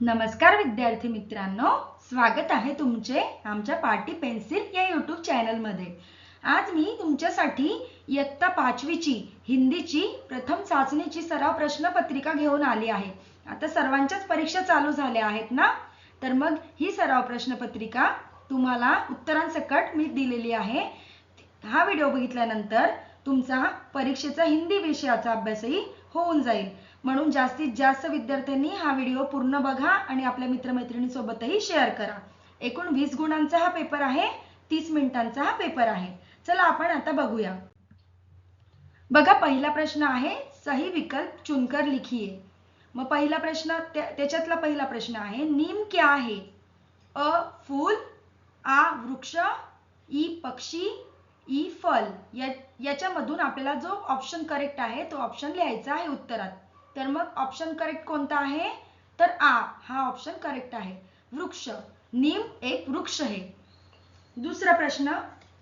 नमस्कार विद्यार्थी मित्रांनो, स्वागत आहे तुमचे आमच्या पाटी पेन्सिल या यूट्यूब चॅनलमध्ये। आज मी तुमच्यासाठी इयत्ता 5वीची हिंदीची प्रथम चाचणीची सराव प्रश्नपत्रिका घेऊन आली आहे। आता सर्वांच्याच परीक्षा चालू झाल्या आहेत ना, तर मग ही सराव प्रश्नपत्रिका तुम्हाला उत्तरांसकट मी दिलेली आहे। हा व्हिडिओ बघितल्यानंतर तुमचा परीक्षेचा हिंदी विषयाचा अभ्यासही होऊन जाईल, म्हणून जास्तीत जास्त विद्यार्थ्यांनी हा व्हिडिओ पूर्ण बघा आणि आपल्या मित्रमैत्रिणींसोबतही शेअर करा। एकूण 20 गुणांचा हा पेपर आहे, 30 मिनिटांचा हा पेपर आहे। चला आपण आता बघूया। बघा, पहिला प्रश्न आहे सही विकल्प चुनकर लिखिए। मग पहिला प्रश्न त्याच्यातला पहिला प्रश्न आहे नीम क्या है? अ फूल, आ वृक्ष, ई पक्षी, ई फल। याच्यामधून आपल्याला जो ऑप्शन करेक्ट आहे तो ऑप्शन लिहायचा आहे उत्तरात। तर मग ऑप्शन करेक्ट कोणता आहे? तर आ हा ऑप्शन करेक्ट आहे, वृक्ष। नीम एक वृक्ष है। दूसरा प्रश्न,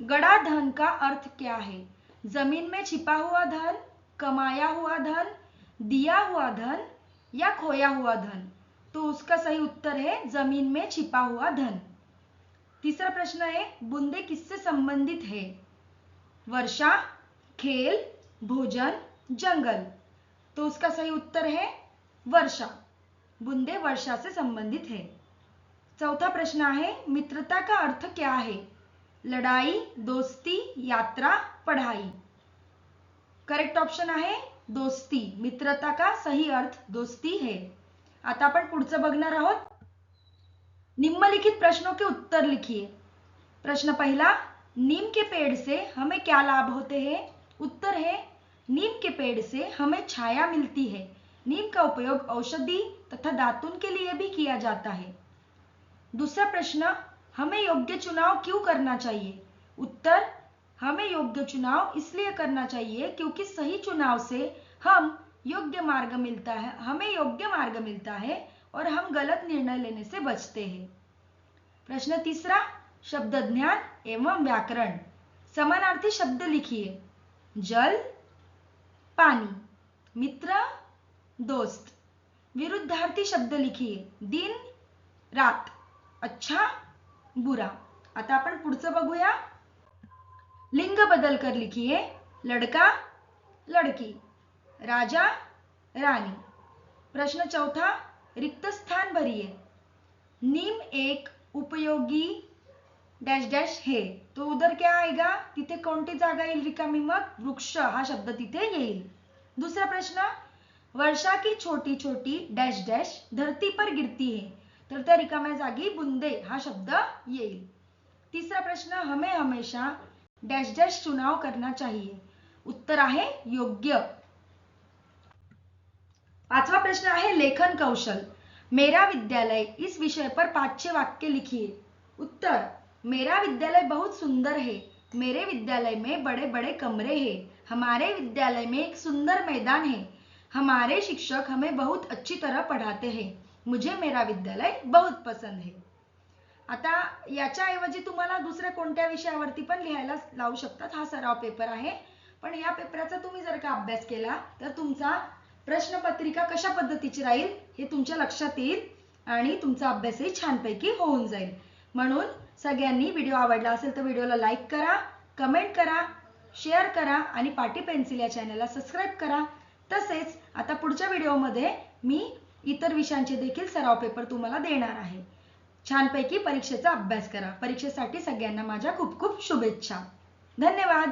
गड़ा धन का अर्थ क्या है? जमीन में छिपा हुआ धन, कमाया हुआ धन, दिया हुआ धन या खोया हुआ धन। तो उसका सही उत्तर है जमीन में छिपा हुआ धन। तीसरा प्रश्न है बूंदे किससे संबंधित है? वर्षा, खेल, भोजन, जंगल। तो उसका सही उत्तर है वर्षा। बूंदे वर्षा से संबंधित है। चौथा प्रश्न है मित्रता का अर्थ क्या है? लड़ाई, दोस्ती, यात्रा, पढ़ाई। करेक्ट ऑप्शन आहे दोस्ती। मित्रता का सही अर्थ दोस्ती है। आता आपण पुढचं बघणार आहोत। निम्नलिखित प्रश्नों के उत्तर लिखिए। प्रश्न पहला, नीम के पेड़ से हमें क्या लाभ होते हैं? उत्तर है नीम के पेड़ से हमें छाया मिलती है। नीम का उपयोग औषधि तथा दातुन के लिए भी किया जाता है। दूसरा प्रश्न, हमें योग्य चुनाव क्यों करना चाहिए? उत्तर, हमें योग्य चुनाव इसलिए करना चाहिए क्योंकि सही चुनाव से हमें योग्य मार्ग मिलता है और हम गलत निर्णय लेने से बचते हैं। प्रश्न तीसरा, शब्द ज्ञान एवं व्याकरण। समानार्थी शब्द लिखिए। जल, पानी, मित्र, दोस्त। विरुद्धार्थी शब्द लिखिए। दिन, रात, अच्छा, बुरा। आता आपण पुढचं बघूया। लिंग बदल कर लिखिए। लड़का, लड़की, राजा, रानी। प्रश्न चौथा, रिक्त स्थान भरिए। नीम एक उपयोगी डैश डैश है। तो उधर क्या आएगा? तिथे कोणती जागा येईल रिकामी? मग वृक्ष हा शब्द तिथे येईल। दूसरा प्रश्न, वर्षा की छोटी छोटी डैश डैश धरती पर गिरती है। तर त्या रिकाम्या जागी बुंदे हा शब्द येईल। तीसरा प्रश्न, हमें हमेशा डैश डैश चुनाव करना चाहिए। उत्तर आहे योग्य। पांचवा प्रश्न आहे लेखन कौशल। मेरा विद्यालय इस विषय पर 5 वाक्य लिखिए। उत्तर, मेरा विद्यालय बहुत सुंदर है। मेरे विद्यालय में बड़े बड़े कमरे हैं। हमारे विद्यालय में एक सुंदर मैदान है। हमारे शिक्षक हमें बहुत अच्छी तरह पढ़ाते हैं। मुझे मेरा विद्यालय बहुत पसंद है। आता याच्याऐवजी तुम्हाला दुसऱ्या कोणत्या विषयावरती पण लिहायला लावू शकतात। हा सराव पेपर आहे, पण या पेपराचा तुम्ही जर का अभ्यास केला तर तुमचा प्रश्नपत्रिका कशा पद्धतीची राहील हे तुमच्या लक्षात येईल आणि तुमचा अभ्यासही छानपैकी होऊन जाईल। म्हणून सगळ्यांनी व्हिडिओ आवडला असेल तर व्हिडिओला लाईक करा, कमेंट करा, शेअर करा आणि पाटी पेन्सिल या चॅनलला सबस्क्राइब करा। तसेच आता पुढच्या व्हिडिओमध्ये मी इतर विषयांचे देखील सराव पेपर तुम्हाला देणार आहे। छानपैकी परीक्षेचा अभ्यास करा। परीक्षेसाठी सगळ्यांना माझ्या खूप खूप शुभेच्छा। धन्यवाद।